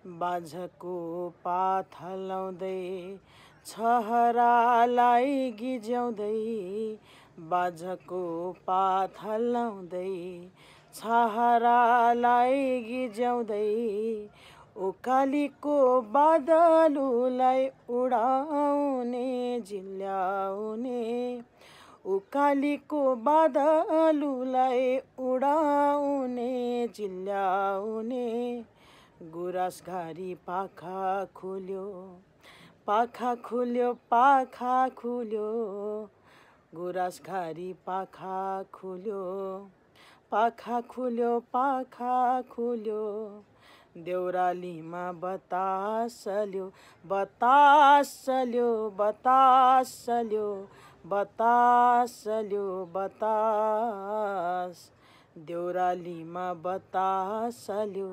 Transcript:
बाझको पात हलाउँदै छहरालाई गिज्याउँदै, बाझको पात हलाउँदै छहरालाई गिज्याउँदै, उकालीको बादलुलाई उडाउने झिल्याउने, उकालीको बादलुलाई उडाउने झिल्याउने। गुराँसघारी पाखा खुल्यो, पाखा खुल्यो, पाखा खुल्यो, गुराँसघारी पाखा खुल्यो, पाखा खुल्यो, पाखा खुल्यो। देउरालीमा बतास चल्यो, बतास चल्यो, बतास चल्यो, बतास चल्यो, बतास। देउरालीमा बतास चल्यो।